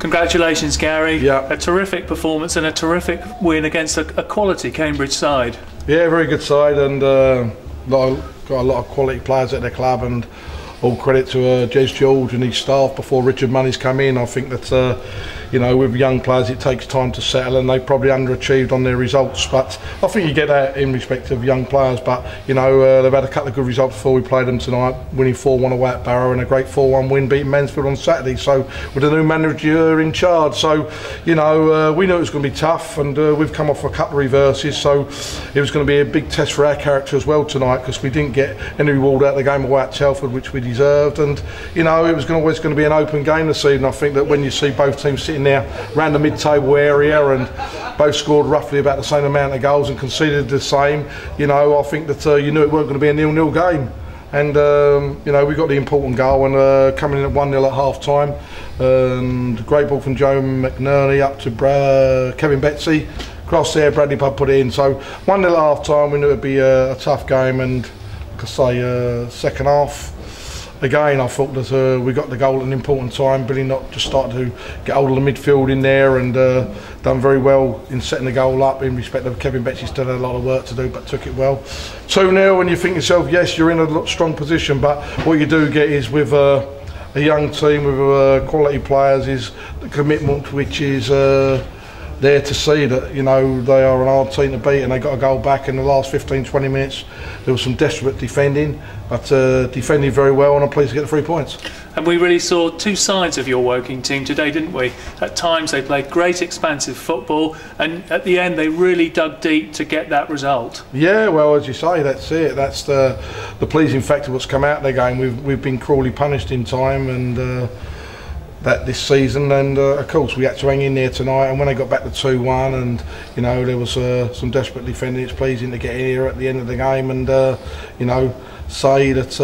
Congratulations, Gary. Yeah. A terrific performance and a terrific win against a quality Cambridge side. Yeah, very good side, and got a lot of quality players at their club, and all credit to Jez George and his staff before Richard Money's come in. I think that you know, with young players it takes time to settle, and they probably underachieved on their results, but I think you get that in respect of young players. But you know, they've had a couple of good results before we played them tonight, winning 4-1 away at Barrow and a great 4-1 win beating Mansfield on Saturday, so with a new manager in charge. So you know, we knew it was going to be tough, and we've come off a couple of reverses, so it was going to be a big test for our character as well tonight, because we didn't get any reward out of the game away at Telford, which we deserved. And you know, it was always going to be an open game this evening. I think that when you see both teams sitting there around the mid-table area and both scored roughly about the same amount of goals and conceded the same, you know, I think that you knew it weren't going to be a 0-0 game. And you know, we got the important goal, and coming in at 1-0 at half time, and great ball from Joe McNerney up to Kevin Betsy, cross there, Bradley Pubb put it in. So 1-0 at half time, we knew it'd be a tough game. And like I say, second half, again, I thought that we got the goal at an important time. Billy Knott just started to get hold of the midfield in there, and done very well in setting the goal up. In respect of Kevin Betsy, still had a lot of work to do, but took it well. 2-0, and you think to yourself, yes, you're in a strong position, but what you do get is with a young team with quality players is the commitment, which is there to see that, you know, they are an hard team to beat, and they got a goal back in the last 15-20 minutes. There was some desperate defending, but defending very well, and I'm pleased to get the 3 points. And we really saw two sides of your working team today, didn't we? At times they played great expansive football, and at the end they really dug deep to get that result. Yeah, well, as you say, that's it. That's the pleasing fact of what's come out of the game. We've been cruelly punished in time, and that this season, and of course we had to hang in there tonight. And when they got back to 2-1, and you know, there was some desperate defending, it's pleasing to get in here at the end of the game and you know, say that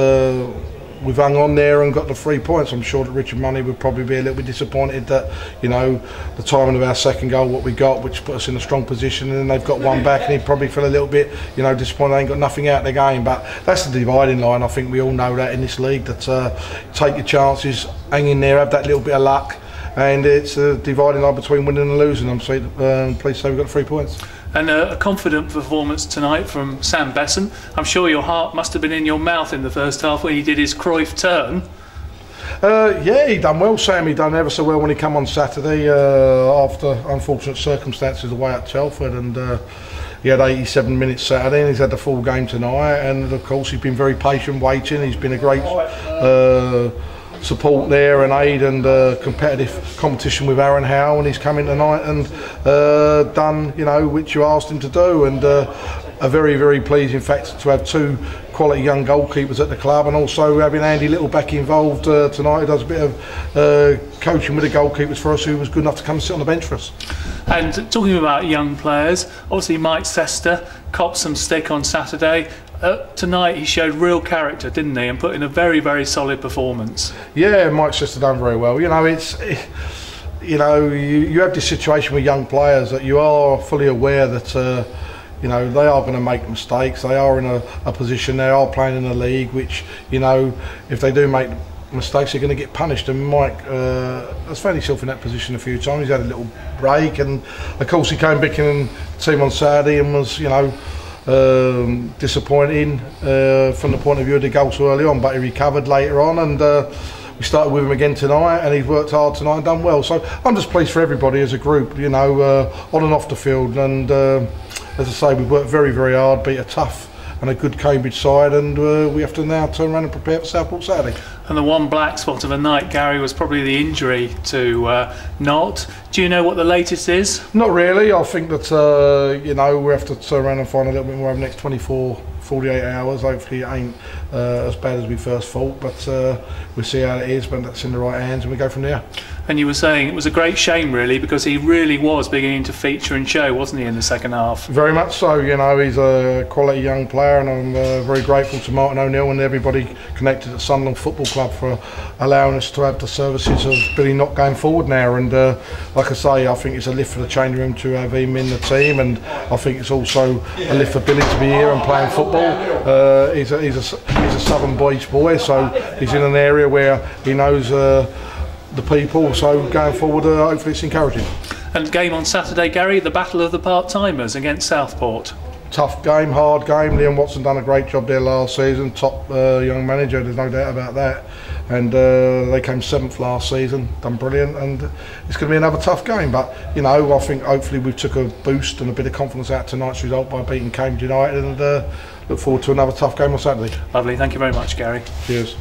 we've hung on there and got the 3 points. I'm sure that Richard Money would probably be a little bit disappointed that, you know, the timing of our second goal, what we got, which put us in a strong position, and then they've got one back, and he'd probably feel a little bit, you know, disappointed they ain't got nothing out of the game. But that's the dividing line. I think we all know that in this league, that take your chances, hang in there, have that little bit of luck, and it's a dividing line between winning and losing. I'm pleased to say we've got 3 points. And a confident performance tonight from Sam Besson. I'm sure your heart must have been in your mouth in the first half when he did his Cruyff turn. Yeah, he done well, Sam. He done ever so well when he come on Saturday after unfortunate circumstances away at Telford, and he had 87 minutes Saturday, and he's had the full game tonight. And of course he's been very patient waiting. He's been a great support there and aid and competitive competition with Aaron Howe, and he's come in tonight and done, you know, which you asked him to do. And a very, very pleasing fact to have two quality young goalkeepers at the club, and also having Andy Littleback involved tonight, who does a bit of coaching with the goalkeepers for us, who was good enough to come and sit on the bench for us. And talking about young players, obviously Mike Sester copped some stick on Saturday. Tonight he showed real character, didn't he, and put in a very, very solid performance. Yeah, Mike's just done very well. You know, you know, you have this situation with young players that you are fully aware that you know, they are going to make mistakes. They are in a position, they are playing in a league which, you know, if they do make mistakes, they're going to get punished. And Mike has found himself in that position a few times. He's had a little break, and of course he came back in the team on Saturday and was, you know, disappointing from the point of view of the goal so early on, but he recovered later on, and we started with him again tonight, and he's worked hard tonight and done well. So I'm just pleased for everybody as a group, you know, on and off the field. And as I say, we've worked very, very hard, beat a tough and a good Cambridge side, and we have to now turn around and prepare for Southport Saturday. And the one black spot of the night, Gary, was probably the injury to Knott. Do you know what the latest is? Not really. I think that you know, we have to turn around and find a little bit more over the next 48 hours. Hopefully it ain't as bad as we first thought, but we'll see how it is, but that's in the right hands, and we go from there. And you were saying it was a great shame, really, because he really was beginning to feature and show, wasn't he, in the second half? Very much so. You know, he's a quality young player, and I'm very grateful to Martin O'Neill and everybody connected at Sunderland Football Club for allowing us to have the services of Billy Knott going forward now. And like I say, I think it's a lift for the change room to have him in the team, and I think it's also a lift for Billy to be here and playing football. He's a Southern boy, so he's in an area where he knows the people. So going forward, hopefully it's encouraging. And game on Saturday, Gary, the battle of the part-timers against Southport. Tough game, hard game. Liam Watson done a great job there last season. Top young manager, there's no doubt about that. And they came 7th last season, done brilliant. And it's going to be another tough game. But you know, I think hopefully we took a boost and a bit of confidence out of tonight's result by beating Cambridge United, and look forward to another tough game on Saturday. Lovely, thank you very much, Gary. Cheers.